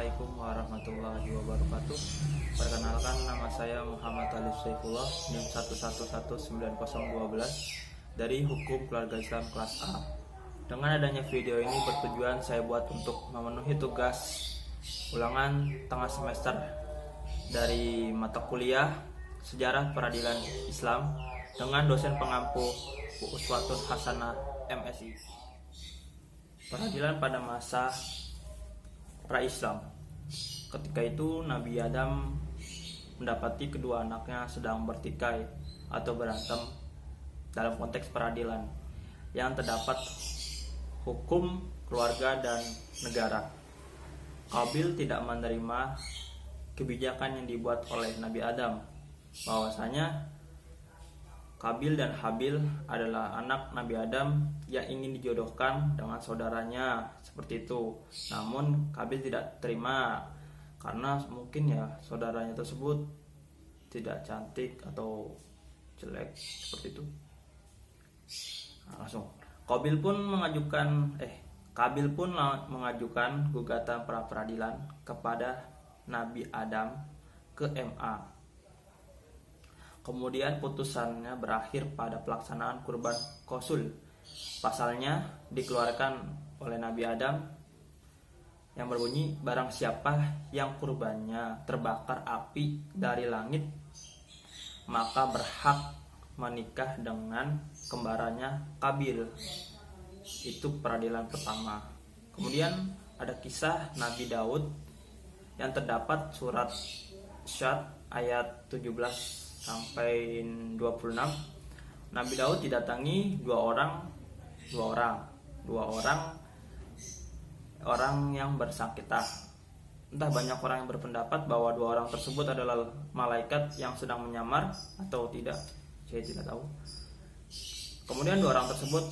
Assalamualaikum warahmatullahi wabarakatuh. Perkenalkan, nama saya Muhammad Alif Saifullah, NIM 1119012 dari Hukum Keluarga Islam kelas A. Dengan adanya video ini bertujuan saya buat untuk memenuhi tugas ulangan tengah semester dari mata kuliah Sejarah Peradilan Islam dengan dosen pengampu Uswatun Hasanah MSI. Peradilan pada masa pra-Islam. Ketika itu Nabi Adam mendapati kedua anaknya sedang bertikai atau berantem dalam konteks peradilan yang terdapat hukum keluarga dan negara. Qabil tidak menerima kebijakan yang dibuat oleh Nabi Adam, bahwasanya Qabil dan Habil adalah anak Nabi Adam yang ingin dijodohkan dengan saudaranya, seperti itu. Namun Qabil tidak terima karena mungkin ya saudaranya tersebut tidak cantik atau jelek, seperti itu. Langsung Qabil pun mengajukan gugatan pra peradilan kepada Nabi Adam ke MA. Kemudian putusannya berakhir pada pelaksanaan kurban Qasul. Pasalnya dikeluarkan oleh Nabi Adam yang berbunyi, barang siapa yang kurbannya terbakar api dari langit, maka berhak menikah dengan kembarannya Qabil. Itu peradilan pertama. Kemudian ada kisah Nabi Daud yang terdapat surat Syad ayat 17 sampai 26. Nabi Daud didatangi dua orang yang bersangkutan. Entah banyak orang yang berpendapat bahwa dua orang tersebut adalah malaikat yang sedang menyamar atau tidak, saya tidak tahu. Kemudian dua orang tersebut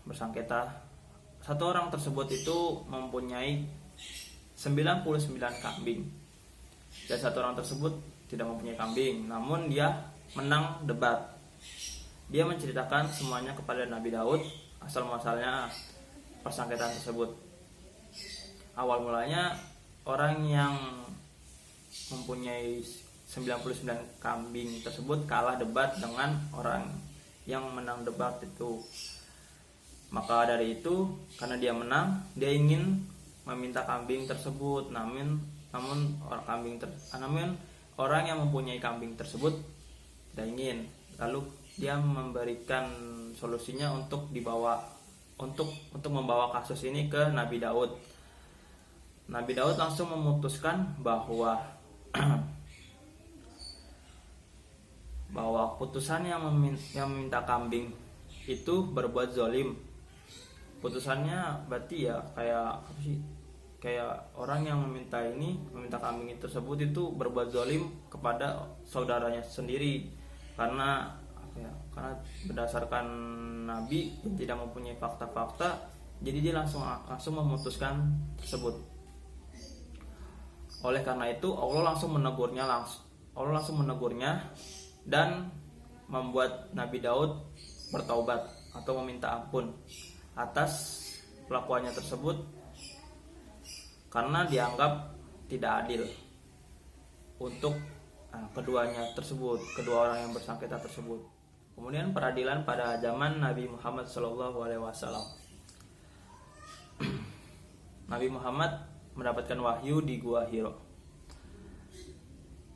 bersangkutan. Satu orang tersebut itu mempunyai 99 kambing, dan satu orang tersebut tidak mempunyai kambing, namun dia menang debat. Dia menceritakan semuanya kepada Nabi Daud, asal muasalnya persangkutan tersebut. Awal mulanya orang yang mempunyai 99 kambing tersebut kalah debat dengan orang yang menang debat itu. Maka dari itu, karena dia menang, dia ingin meminta kambing tersebut, namun orang yang mempunyai kambing tersebut tidak ingin. Lalu dia memberikan solusinya untuk membawa kasus ini ke Nabi Daud. Nabi Daud langsung memutuskan bahwa putusan yang meminta kambing itu berbuat zalim. Putusannya berarti ya kayak orang yang meminta kambing tersebut itu berbuat zalim kepada saudaranya sendiri, karena berdasarkan Nabi yang tidak mempunyai fakta-fakta, jadi dia langsung memutuskan tersebut. Oleh karena itu Allah langsung menegurnya dan membuat Nabi Daud bertaubat atau meminta ampun atas kelakuannya tersebut, karena dianggap tidak adil untuk kedua orang yang bersangkutan tersebut. Kemudian peradilan pada zaman Nabi Muhammad SAW. Nabi Muhammad mendapatkan wahyu di Gua Hiro.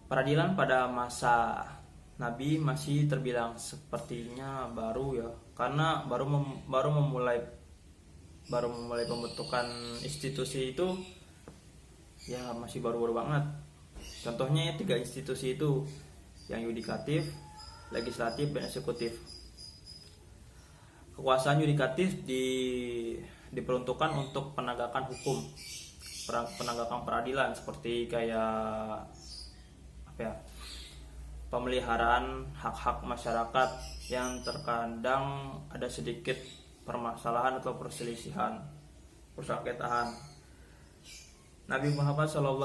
Peradilan pada masa Nabi masih terbilang sepertinya baru ya, karena baru memulai pembentukan institusi itu. Ya masih baru-baru banget. Contohnya 3 institusi itu, yang yudikatif, legislatif, dan eksekutif. Kekuasaan yudikatif diperuntukkan untuk penegakan hukum, penegakan peradilan, seperti kayak pemeliharaan hak-hak masyarakat yang terkadang ada sedikit permasalahan atau persengketaan. Nabi Muhammad SAW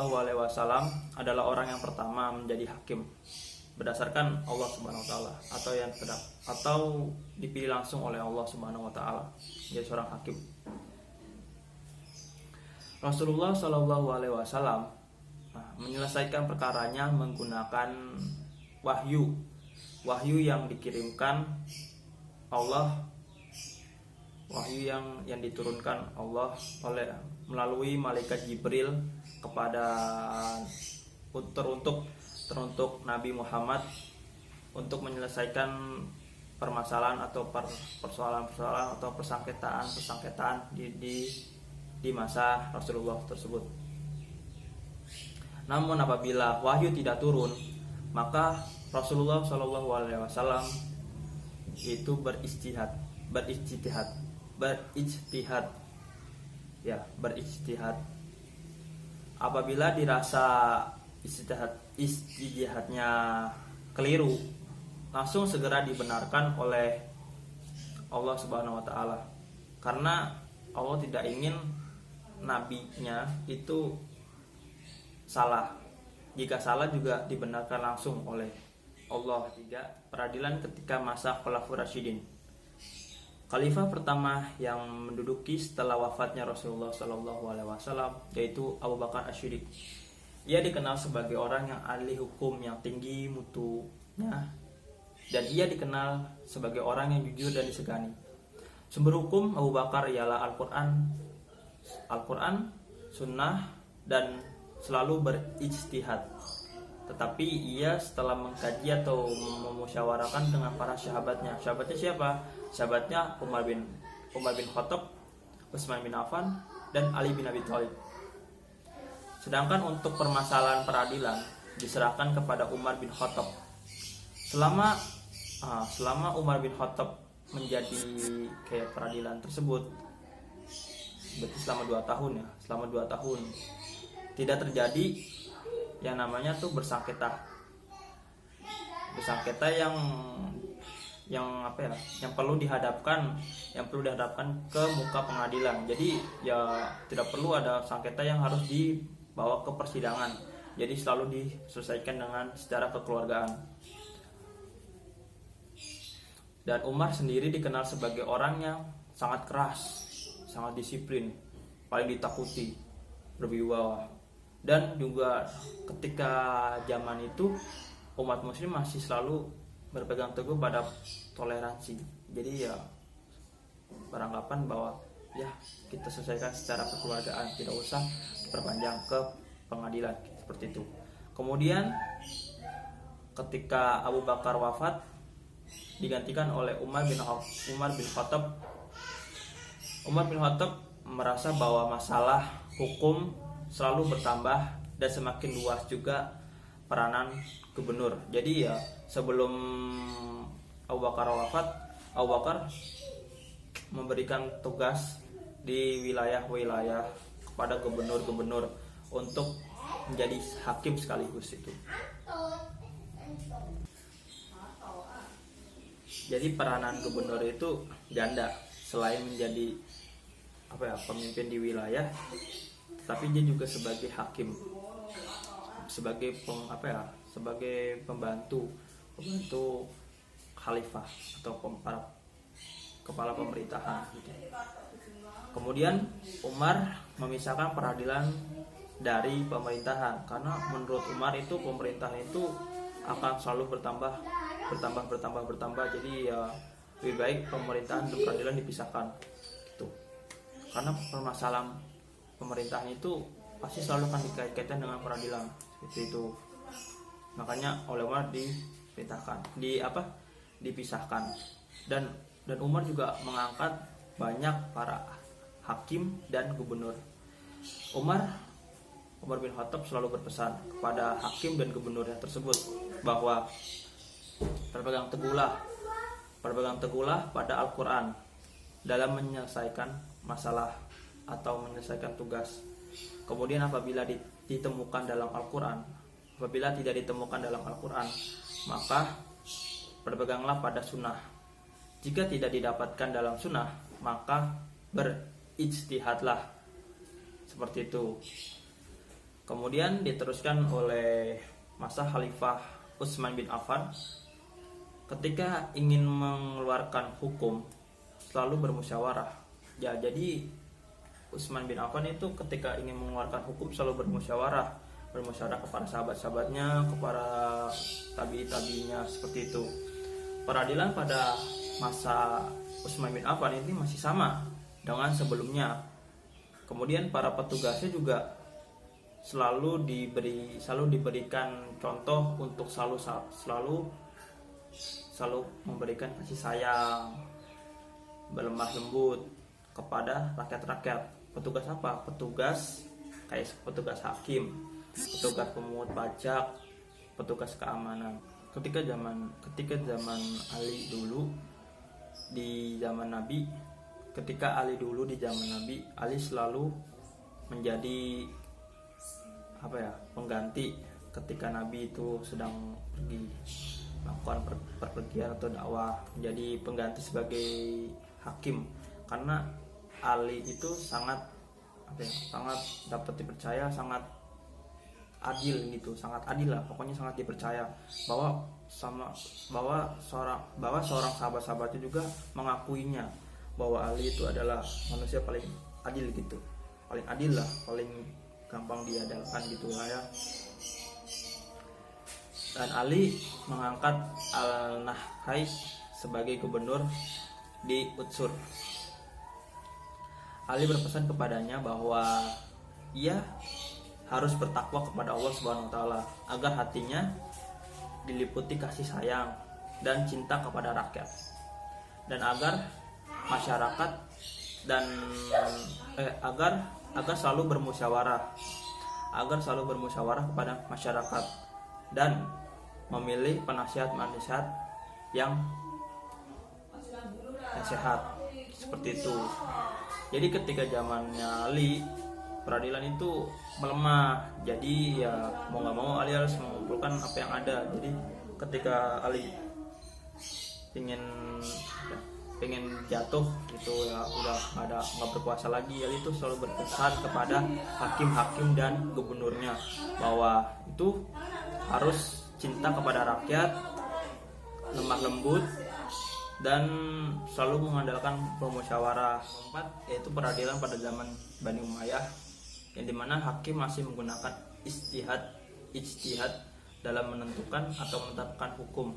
adalah orang yang pertama menjadi hakim berdasarkan Allah Subhanahu Wa Taala, atau dipilih langsung oleh Allah Subhanahu Wa Taala menjadi seorang hakim. Rasulullah Shallallahu Alaihi Wasallam menyelesaikan perkaranya menggunakan wahyu yang dikirimkan Allah, wahyu yang diturunkan Allah melalui malaikat Jibril kepada teruntuk Nabi Muhammad untuk menyelesaikan permasalahan atau persoalan-persoalan atau persangketaan di masa Rasulullah tersebut. Namun apabila wahyu tidak turun, maka Rasulullah Shallallahu Alaihi Wasallam itu berijtihad. Apabila dirasa ijtihadnya keliru, langsung segera dibenarkan oleh Allah Subhanahu wa taala. Karena Allah tidak ingin nabinya itu salah. Jika salah juga dibenarkan langsung oleh Allah. Tidak peradilan ketika masa Khulafaur Rasyidin. Khalifah pertama yang menduduki setelah wafatnya Rasulullah Shallallahu Alaihi Wasallam yaitu Abu Bakar As-Siddiq. Ia dikenal sebagai orang yang ahli hukum yang tinggi mutunya, dan ia dikenal sebagai orang yang jujur dan disegani. Sumber hukum Abu Bakar ialah Al-Quran, Sunnah, dan selalu berijtihad. Tetapi ia setelah mengkaji atau memusyawarakan dengan para sahabatnya. Sahabatnya siapa? Sahabatnya Umar bin Khattab, Utsman bin Affan, dan Ali bin Abi Thalib. Sedangkan untuk permasalahan peradilan diserahkan kepada Umar bin Khattab. Selama Umar bin Khattab menjadi kayak peradilan tersebut, berarti selama 2 tahun ya, selama 2 tahun tidak terjadi yang namanya tuh bersangketa yang perlu dihadapkan ke muka pengadilan. Jadi ya tidak perlu ada sengketa yang harus dibawa ke persidangan. Jadi selalu diselesaikan dengan secara kekeluargaan. Dan Umar sendiri dikenal sebagai orang yang sangat keras, sangat disiplin, paling ditakuti, berwibawa. Dan juga ketika zaman itu umat muslim masih selalu berpegang teguh pada toleransi. Jadi ya beranggapan bahwa ya kita selesaikan secara kekeluargaan, tidak usah diperpanjang ke pengadilan seperti itu. Kemudian ketika Abu Bakar wafat digantikan oleh Umar bin Khattab. Umar bin Khattab merasa bahwa masalah hukum selalu bertambah dan semakin luas juga peranan gubernur. Jadi ya sebelum Abu Bakar wafat, Abu Bakar memberikan tugas di wilayah-wilayah kepada gubernur-gubernur untuk menjadi hakim sekaligus itu. Jadi peranan gubernur itu ganda, selain menjadi pemimpin di wilayah, tapi dia juga sebagai hakim, sebagai pembantu khalifah atau kepala pemerintahan gitu. Kemudian Umar memisahkan peradilan dari pemerintahan, karena menurut Umar itu pemerintahan itu akan selalu bertambah. Jadi ya lebih baik pemerintahan dan peradilan dipisahkan gitu. Karena permasalahan pemerintahan itu pasti selalu akan dikait-kaitkan dengan peradilan seperti itu. Makanya oleh Umar dipisahkan. Dan Umar juga mengangkat banyak para hakim dan gubernur. Umar bin Khattab selalu berpesan kepada hakim dan gubernurnya tersebut bahwa berpegang teguhlah pada Al-Quran dalam menyelesaikan masalah atau menyelesaikan tugas. Kemudian apabila ditemukan dalam Al-Quran, apabila tidak ditemukan dalam Al-Quran, maka berpeganglah pada sunnah. Jika tidak didapatkan dalam sunnah, maka berijtihadlah. Seperti itu. Kemudian diteruskan oleh masa Khalifah Utsman bin Affan. Ketika ingin mengeluarkan hukum, selalu bermusyawarah. Ya, jadi Utsman bin Affan itu ketika ingin mengeluarkan hukum selalu bermusyawarah kepada sahabat-sahabatnya, kepada tabi'inya, seperti itu. Peradilan pada masa Utsman bin Affan ini masih sama dengan sebelumnya. Kemudian para petugasnya juga selalu diberikan contoh untuk selalu memberikan kasih sayang, berlemah lembut kepada rakyat-rakyat. Petugas apa? Petugas kayak petugas hakim, petugas pemungut pajak, petugas keamanan. Ketika zaman Ali dulu di zaman Nabi, Ali selalu menjadi pengganti ketika Nabi itu sedang pergi melakukan perpergian atau dakwah, menjadi pengganti sebagai hakim, karena Ali itu sangat dapat dipercaya, sangat adil gitu, sangat adil lah, pokoknya sangat dipercaya, bahwa seorang sahabat-sahabatnya juga mengakuinya bahwa Ali itu adalah manusia paling adil gitu, paling adil lah, paling gampang diandalkan gitu lah ya. Dan Ali mengangkat Al-Nahai sebagai gubernur di Utsur. Ali berpesan kepadanya bahwa ia harus bertakwa kepada Allah Subhanahu wa taala agar hatinya diliputi kasih sayang dan cinta kepada rakyat, dan agar masyarakat agar selalu bermusyawarah kepada masyarakat dan memilih penasihat yang sehat, seperti itu. Jadi ketika zamannya Ali, peradilan itu melemah, jadi ya mau nggak mau Ali harus mengumpulkan apa yang ada. Jadi ketika Ali pengen jatuh gitu ya, udah nggak berkuasa lagi, Ali itu selalu berpesan kepada hakim-hakim dan gubernurnya bahwa itu harus cinta kepada rakyat, lemah lembut, dan selalu mengandalkan permusyawarah. Keempat, yaitu peradilan pada zaman Bani Umayyah, yang dimana hakim masih menggunakan ijtihad dalam menentukan atau menetapkan hukum.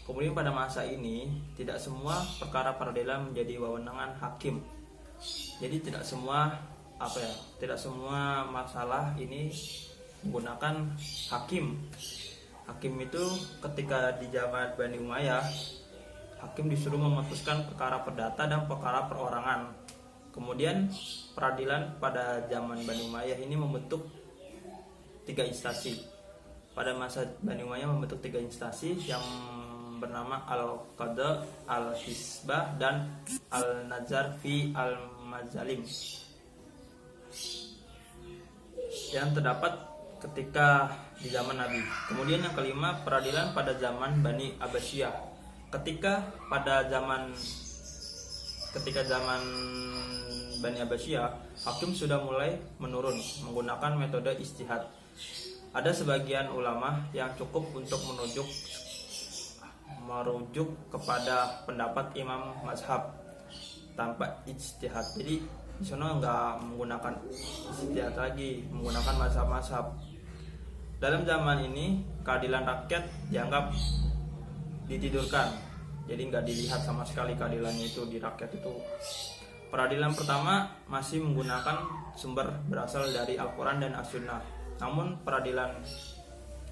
Kemudian pada masa ini tidak semua perkara peradilan menjadi wewenangan hakim. Jadi tidak semua masalah ini menggunakan hakim. Hakim itu ketika di zaman Bani Umayyah, hakim disuruh memutuskan perkara perdata dan perkara perorangan. Kemudian peradilan pada zaman Bani Umayyah ini membentuk 3 instansi. Pada masa Bani Umayyah membentuk 3 instansi yang bernama Al-Qadha, Al-Hisbah, dan Al-Nazar fi Al-Mazalim, yang terdapat ketika di zaman Nabi. Kemudian yang kelima, peradilan pada zaman Bani Abbasiyah. Ketika zaman Bani Abbasiyah, hakim sudah mulai menurun menggunakan metode ijtihad. Ada sebagian ulama yang cukup untuk merujuk kepada pendapat imam mazhab tanpa ijtihad. Jadi di sana nggak menggunakan ijtihad lagi, menggunakan mazhab-mazhab. Dalam zaman ini keadilan rakyat dianggap ditidurkan, jadi nggak dilihat sama sekali keadilannya itu di rakyat itu. Peradilan pertama masih menggunakan sumber berasal dari Al-Quran dan As-Sunnah. Namun peradilan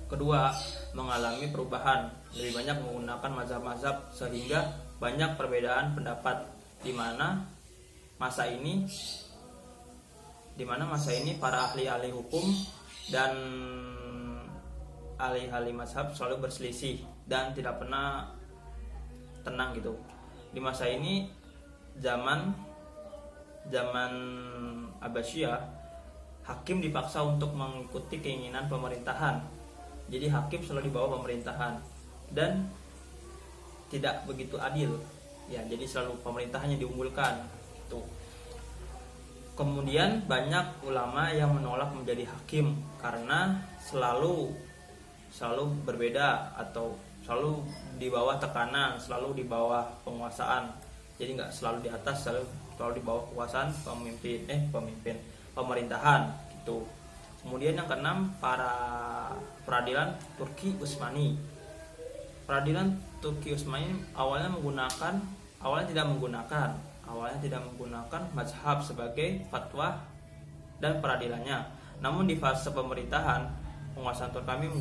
kedua mengalami perubahan, lebih banyak menggunakan mazhab-mazhab sehingga banyak perbedaan pendapat, di mana masa ini para ahli-ahli hukum dan ahli-ahli mazhab selalu berselisih dan tidak pernah tenang gitu. Di masa ini zaman Abbasiyah, hakim dipaksa untuk mengikuti keinginan pemerintahan. Jadi hakim selalu di bawah pemerintahan dan tidak begitu adil. Ya, jadi selalu pemerintahannya diunggulkan gitu. Kemudian banyak ulama yang menolak menjadi hakim karena selalu berbeda atau selalu di bawah tekanan, selalu di bawah penguasaan. Jadi nggak selalu di atas, selalu di bawah kekuasaan pemerintahan gitu. Kemudian yang keenam, para peradilan Turki Utsmani. Peradilan Turki Utsmani awalnya tidak menggunakan mazhab sebagai fatwa dan peradilannya. Namun di fase pemerintahan, penguasaan Turkmen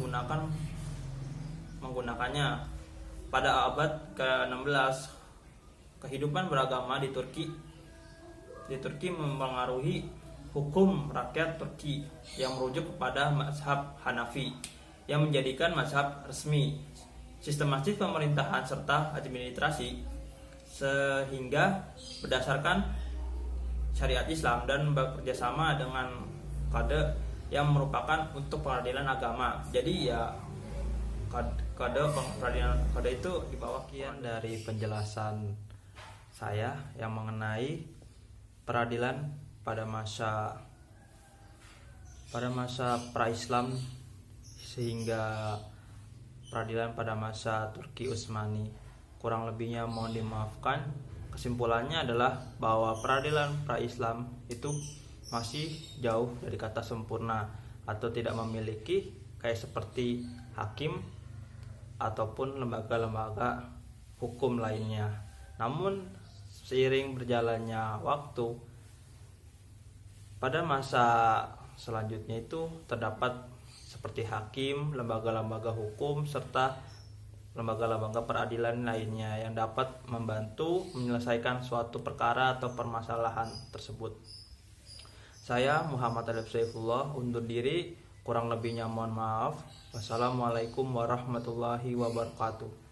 menggunakannya. Pada abad ke-16, kehidupan beragama di Turki mempengaruhi hukum rakyat Turki yang merujuk kepada mazhab Hanafi yang menjadikan mazhab resmi. Sistematis pemerintahan serta administrasi sehingga berdasarkan syariat Islam dan bekerjasama dengan kade yang merupakan untuk pengadilan agama. Jadi ya kade itu di bawah. Sekian dari penjelasan saya yang mengenai peradilan pada masa pra-Islam sehingga peradilan pada masa Turki Utsmani. Kurang lebihnya mohon dimaafkan. Kesimpulannya adalah bahwa peradilan pra-Islam itu masih jauh dari kata sempurna atau tidak memiliki kayak seperti hakim ataupun lembaga-lembaga hukum lainnya. Namun seiring berjalannya waktu, pada masa selanjutnya itu terdapat seperti hakim, lembaga-lembaga hukum, serta lembaga-lembaga peradilan lainnya yang dapat membantu menyelesaikan suatu perkara atau permasalahan tersebut. Saya Muhammad Alif Saifullah undur diri, kurang lebihnya mohon maaf. Wassalamualaikum warahmatullahi wabarakatuh.